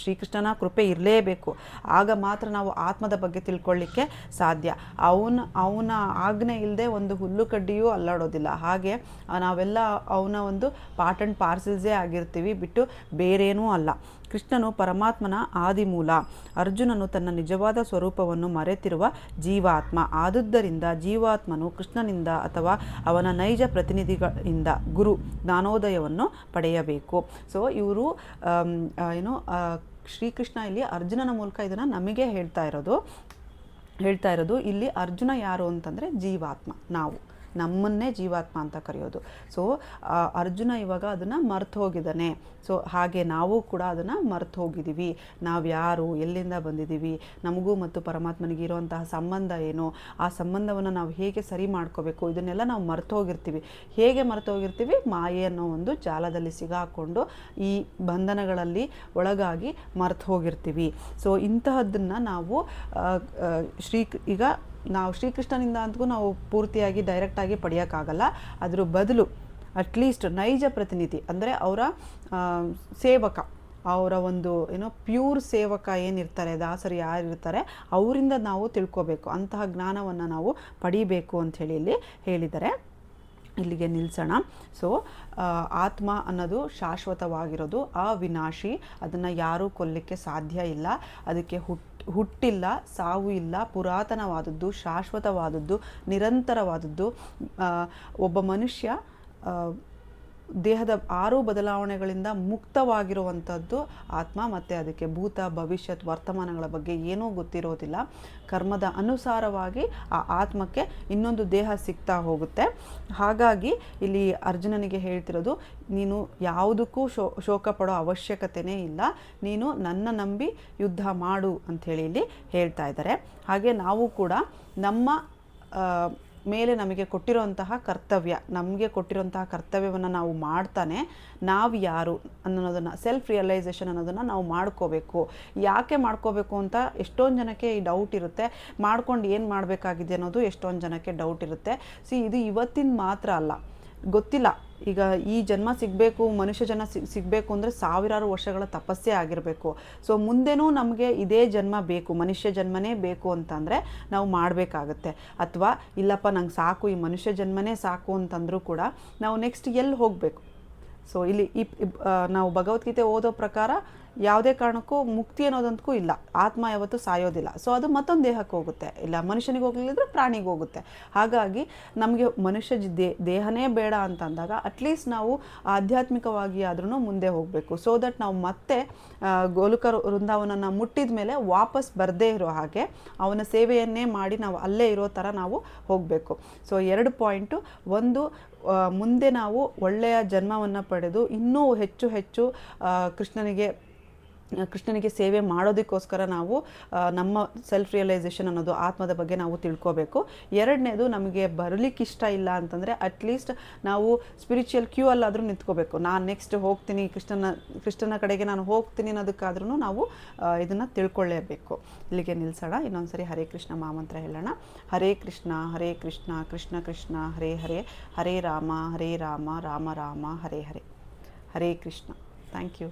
ಶ್ರೀಕೃಷ್ಣನ ಕೃಪೆ ಇರಲೇಬೇಕು, ಆಗ ಮಾತ್ರ ನಾವು ಆತ್ಮದ ಬಗ್ಗೆ ತಿಳ್ಕೊಳ್ಳಿಕ್ಕೆ ಸಾಧ್ಯ. ಅವನ ಆಜ್ಞೆ ಇಲ್ಲದೆ ಒಂದು ಹುಲ್ಲು ಕಡ್ಡಿಯೂ ಅಲ್ಲಾಡೋದಿಲ್ಲ. ಹಾಗೆ ನಾವೆಲ್ಲ ಅವನ ಒಂದು ಪಾರ್ಟ್ ಆ್ಯಂಡ್ ಪಾರ್ಸಲ್ಸೇ ಆಗಿರ್ತೀವಿ, ಬಿಟ್ಟು ಬೇರೇನೂ ಅಲ್ಲ. ಕೃಷ್ಣನು ಪರಮಾತ್ಮನ ಆದಿಮೂಲ, ಅರ್ಜುನನು ತನ್ನ ನಿಜವಾದ ಸ್ವರೂಪವನ್ನು ಮರೆತಿರುವ ಜೀವಾತ್ಮ. ಆದುದರಿಂದ ಜೀವಾತ್ಮನು ಕೃಷ್ಣನಿಂದ ಅಥವಾ ಅವನ ನೈಜ ಪ್ರತಿನಿಧಿಗಳಿಂದ ಗುರು ಜ್ಞಾನೋದಯವನ್ನು ಪಡೆಯಬೇಕು. ಸೊ ಇವರು ಶ್ರೀಕೃಷ್ಣ ಇಲ್ಲಿ ಅರ್ಜುನನ ಮೂಲಕ ಇದನ್ನು ನಮಗೆ ಹೇಳ್ತಾ ಇರೋದು. ಇಲ್ಲಿ ಅರ್ಜುನ ಯಾರು ಅಂತಂದರೆ ಜೀವಾತ್ಮ, ನಮ್ಮನ್ನೇ ಜೀವಾತ್ಮ ಅಂತ ಕರೆಯೋದು. ಸೊ ಅರ್ಜುನ ಇವಾಗ ಅದನ್ನು ಮರ್ತು ಹೋಗಿದ್ದಾನೆ. ಸೊ ಹಾಗೆ ನಾವು ಕೂಡ ಅದನ್ನು ಮರ್ತು ಹೋಗಿದ್ದೀವಿ. ನಾವು ಯಾರು, ಎಲ್ಲಿಂದ ಬಂದಿದ್ದೀವಿ, ನಮಗೂ ಮತ್ತು ಪರಮಾತ್ಮನಿಗೆ ಇರುವಂತಹ ಸಂಬಂಧ ಏನು, ಆ ಸಂಬಂಧವನ್ನು ನಾವು ಹೇಗೆ ಸರಿ ಮಾಡ್ಕೋಬೇಕು, ಇದನ್ನೆಲ್ಲ ನಾವು ಮರ್ತು ಹೋಗಿರ್ತೀವಿ. ಹೇಗೆ ಮರ್ತು ಹೋಗಿರ್ತೀವಿ? ಮಾಯೆ ಅನ್ನೋ ಒಂದು ಜಾಲದಲ್ಲಿ ಸಿಗಾಕೊಂಡು ಈ ಬಂಧನಗಳಲ್ಲಿ ಒಳಗಾಗಿ ಮರ್ತು ಹೋಗಿರ್ತೀವಿ. ಸೊ ಇಂತಹದ್ದನ್ನು ನಾವು ಈಗ ನಾವು ಶ್ರೀಕೃಷ್ಣನಿಂದ ಅಂತೂ ನಾವು ಪೂರ್ತಿಯಾಗಿ ಡೈರೆಕ್ಟಾಗಿ ಪಡೆಯೋಕ್ಕಾಗಲ್ಲ. ಅದ್ರ ಬದಲು ಅಟ್ಲೀಸ್ಟ್ ನೈಜ ಪ್ರತಿನಿಧಿ ಅಂದರೆ ಅವರ ಸೇವಕ, ಅವರ ಒಂದು ಪ್ಯೂರ್ ಸೇವಕ ಏನಿರ್ತಾರೆ, ದಾಸರು ಯಾರಿರ್ತಾರೆ, ಅವರಿಂದ ನಾವು ತಿಳ್ಕೋಬೇಕು, ಅಂತಹ ಜ್ಞಾನವನ್ನು ನಾವು ಪಡಿಬೇಕು ಅಂಥೇಳಿ ಇಲ್ಲಿ ಹೇಳಿದ್ದಾರೆ. ಇಲ್ಲಿಗೆ ನಿಲ್ಲಿಸೋಣ. ಸೊ ಆತ್ಮ ಅನ್ನೋದು ಶಾಶ್ವತವಾಗಿರೋದು, ಅವಿನಾಶಿ, ಅದನ್ನು ಯಾರೂ ಕೊಲ್ಲಲಿಕ್ಕೆ ಸಾಧ್ಯ ಇಲ್ಲ, ಅದಕ್ಕೆ ಹುಟ್ಟಿಲ್ಲ, ಸಾವು ಇಲ್ಲ, ಪುರಾತನವಾದದ್ದು, ಶಾಶ್ವತವಾದದ್ದು, ನಿರಂತರವಾದದ್ದು. ಒಬ್ಬ ಮನುಷ್ಯ ದೇಹದ 6 ಬದಲಾವಣೆಗಳಿಂದ ಮುಕ್ತವಾಗಿರುವಂಥದ್ದು ಆತ್ಮ. ಮತ್ತು ಅದಕ್ಕೆ ಭೂತ, ಭವಿಷ್ಯತ್, ವರ್ತಮಾನಗಳ ಬಗ್ಗೆ ಏನೂ ಗೊತ್ತಿರೋದಿಲ್ಲ. ಕರ್ಮದ ಅನುಸಾರವಾಗಿ ಆ ಆತ್ಮಕ್ಕೆ ಇನ್ನೊಂದು ದೇಹ ಸಿಗ್ತಾ ಹೋಗುತ್ತೆ. ಹಾಗಾಗಿ ಇಲ್ಲಿ ಅರ್ಜುನನಿಗೆ ಹೇಳ್ತಿರೋದು, ನೀನು ಯಾವುದಕ್ಕೂ ಶೋಕ ಪಡೋ ಅವಶ್ಯಕತೆಯೇ ಇಲ್ಲ, ನೀನು ನನ್ನ ನಂಬಿ ಯುದ್ಧ ಮಾಡು ಅಂಥೇಳಿ ಇಲ್ಲಿ ಹೇಳ್ತಾ ಇದ್ದಾರೆ. ಹಾಗೆ ನಾವು ಕೂಡ ನಮ್ಮ ಮೇಲೆ ನಮಗೆ ಕೊಟ್ಟಿರೋಂತಹ ಕರ್ತವ್ಯವನ್ನು ನಾವು ಮಾಡ್ತಾನೆ ನಾವು ಯಾರು ಅನ್ನೋದನ್ನು, ಸೆಲ್ಫ್ ರಿಯಲೈಸೇಷನ್ ಅನ್ನೋದನ್ನು ನಾವು ಮಾಡ್ಕೋಬೇಕು. ಯಾಕೆ ಮಾಡ್ಕೋಬೇಕು ಅಂತ ಎಷ್ಟೊಂದು ಜನಕ್ಕೆ ಈ ಡೌಟ್ ಇರುತ್ತೆ. ಮಾಡ್ಕೊಂಡು ಏನು ಮಾಡಬೇಕಾಗಿದೆ ಅನ್ನೋದು ಎಷ್ಟೊಂದು ಜನಕ್ಕೆ ಡೌಟ್ ಇರುತ್ತೆ. ಇದು ಇವತ್ತಿನ ಮಾತ್ರ ಅಲ್ಲ, ಗೊತ್ತಿಲ್ಲ. ಈಗ ಈ ಜನ್ಮ ಸಿಗಬೇಕು, ಮನುಷ್ಯ ಜನ್ಮ ಸಿಗಬೇಕು ಅಂದರೆ ಸಾವಿರಾರು ವರ್ಷಗಳ ತಪಸ್ಸೇ ಆಗಿರಬೇಕು. ಸೊ ಮುಂದೆನೂ ನಮಗೆ ಇದೇ ಜನ್ಮ ಬೇಕು, ಮನುಷ್ಯ ಜನ್ಮನೇ ಬೇಕು ಅಂತಂದರೆ ನಾವು ಮಾಡಬೇಕಾಗತ್ತೆ. ಅಥವಾ ಇಲ್ಲಪ್ಪ ನಂಗೆ ಸಾಕು, ಈ ಮನುಷ್ಯ ಜನ್ಮನೇ ಸಾಕು ಅಂತಂದರೂ ಕೂಡ ನಾವು ನೆಕ್ಸ್ಟ್ ಎಲ್ಲಿ ಹೋಗಬೇಕು? ಸೊ ಇಲ್ಲಿ ನಾವು ಭಗವದ್ಗೀತೆ ಓದೋ ಪ್ರಕಾರ ಯಾವುದೇ ಕಾರಣಕ್ಕೂ ಮುಕ್ತಿ ಅನ್ನೋದಂತೂ ಇಲ್ಲ. ಆತ್ಮ ಯಾವತ್ತೂ ಸಾಯೋದಿಲ್ಲ. ಸೊ ಅದು ಮತ್ತೊಂದು ದೇಹಕ್ಕೆ ಹೋಗುತ್ತೆ, ಇಲ್ಲ ಮನುಷ್ಯನಿಗೆ ಹೋಗ್ಲಿದ್ರೆ ಪ್ರಾಣಿಗೆ ಹೋಗುತ್ತೆ. ಹಾಗಾಗಿ ನಮಗೆ ಮನುಷ್ಯ ದೇಹನೇ ಬೇಡ ಅಂತ ಅಂದಾಗ ಅಟ್ಲೀಸ್ಟ್ ನಾವು ಆಧ್ಯಾತ್ಮಿಕವಾಗಿ ಆದ್ರೂ ಮುಂದೆ ಹೋಗಬೇಕು. ಸೊ ದಟ್ ನಾವು ಮತ್ತೆ ಗೋಲುಕ ವೃಂದಾವನನ ಮುಟ್ಟಿದ ಮೇಲೆ ವಾಪಸ್ ಬರದೇ ಇರೋ ಹಾಗೆ ಅವನ ಸೇವೆಯನ್ನೇ ಮಾಡಿ ನಾವು ಅಲ್ಲೇ ಇರೋ ಥರ ನಾವು ಹೋಗಬೇಕು. So 2 point. ಒಂದು, ಮುಂದೆ ನಾವು ಒಳ್ಳೆಯ ಜನ್ಮವನ್ನು ಪಡೆದು ಇನ್ನೂ ಹೆಚ್ಚು ಹೆಚ್ಚು ಕೃಷ್ಣನಿಗೆ ಸೇವೆ ಮಾಡೋದಕ್ಕೋಸ್ಕರ ನಾವು ನಮ್ಮ ಸೆಲ್ಫ್ ರಿಯಲೈಸೇಷನ್ ಅನ್ನೋದು ಆತ್ಮದ ಬಗ್ಗೆ ನಾವು ತಿಳ್ಕೋಬೇಕು. 2ನೇದು, ನಮಗೆ ಬರಲಿಕ್ಕೆ ಇಷ್ಟ ಇಲ್ಲ ಅಂತಂದರೆ ಅಟ್ಲೀಸ್ಟ್ ನಾವು ಸ್ಪಿರಿಚುವಲ್ ಕ್ಯೂ ಅಲ್ಲಾದರೂ ನಿಂತ್ಕೋಬೇಕು. ನಾನು ನೆಕ್ಸ್ಟ್ ಹೋಗ್ತೀನಿ, ಕೃಷ್ಣನ ಕಡೆಗೆ ನಾನು ಹೋಗ್ತೀನಿ ಅನ್ನೋದಕ್ಕಾದ್ರೂ ನಾವು ಇದನ್ನು ತಿಳ್ಕೊಳ್ಳೇಬೇಕು. ಇಲ್ಲಿಗೆ ನಿಲ್ಲಿಸೋಣ. ಇನ್ನೊಂದು ಸರಿ ಹರೇ ಕೃಷ್ಣ ಮಹಾಮಂತ್ರ ಹೇಳೋಣ. ಹರೇ ಕೃಷ್ಣ ಕೃಷ್ಣ ಕೃಷ್ಣ ಹರೇ ಹರೇ, ಹರೇ ರಾಮ ರಾಮ ರಾಮ ಹರೇ ಹರೇ. ಹರೇ ಕೃಷ್ಣ. Thank you.